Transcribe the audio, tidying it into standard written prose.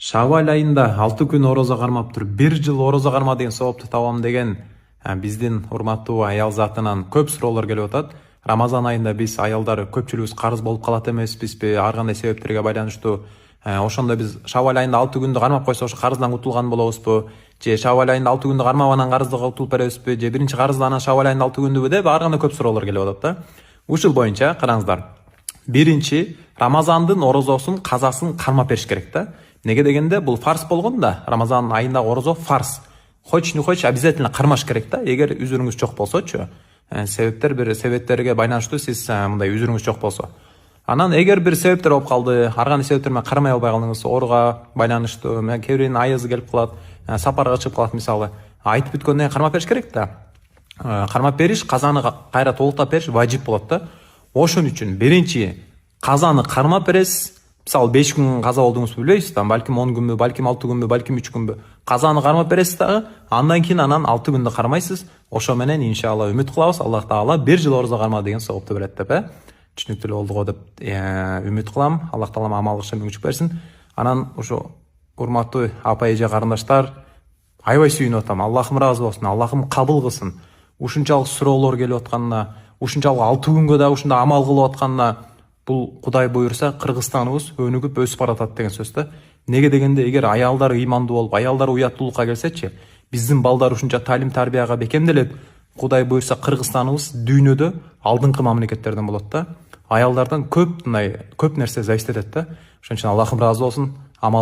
Шавал айында 6 күн орозо кармаптыр. 1 жыл орозо карма деген соопту табам деген биздин урматтуу аял затынан көп суроолор келип атат. Рамазан айында биз аялдар көпчүлүгүбүз карыз болуп калат эмеспизби? Ар кандай себептерге байланыштуу. Ошондо биз Шавал айында 6 күндү кармап койсок ошо карыздан кутулган болобузбу? Же Шавал айында 6 күндү кармабанан карыздан кутулуп беребизби? Же биринчи карыздан анан Шавал айында 6 күндүбү деп ар кандай көп суроолор келип атат да. Ушул боюнча караңыздар. Биринчи, Рамазандын орозосун казасын кармап бериш керек да. Неге дегенде бул фарз болгон да. Рамазан айында орозо фарз. Хоч не хоч обязательно кармаш керек да. Эгер үзүрүңүз жок болсочу, бир себептерге байланыштуу сиз мындай үзүрүңүз жок болсо. Анан эгер бир себептер болуп калды, ар кандай себептер менен кармай албай калдыңыз, ооруга байланыштуу, кээ биринин аязы келип калат, сапарга чыгып калат мисалы. Айтып бүткөндөн кийин кармап бериш керек да. Кармап бериш, казаны кайра толуктап бериш важип болот да. Ошон үчүн биринчи казаны кармап бересиз. Мисалы 5 күн каза болдуңузбу билбейсиз да, балким 10 күнбү, балким 6 күнбү, балким 3 күнбү. Казаны кармап бересиз дагы, андан кийин 6 күндү кармайсыз. Ошо менен иншалла үмүт кылабыз, Аллах Таала 1 жыл орозо карма деген соопту берет деп, түшүнүктүү болду го деп үмүт кылам. Аллах Таала амал кылышына мүмкүнчүлүк берсин. Анан ошо урматтуу апа эже карындаштар, аябай сүйүнүп атам. Аллахым ыраазы болсун, Аллахым кабыл кылсын. Ушунчалык суроолор келип атканына, ушунчалык 6 күнгө да ушундай амал кылып атканына, бул Кудай буйруса Кыргызстаныбыз өнүгүп өсүп баратат деген сөз да. Неге дегенде эгер аялдар ыймандуу болуп, аялдар уяттуулукка келсечи, биздин балдар ушунча талим тарбияга бекемделет, Кудай буйруса Кыргызстаныбыз дүйнөдө алдыңкы мамлекеттерден болот да. Аялдардан көп нерсе зависит этет да. Ошон үчүн Аллахым ыраазы болсун.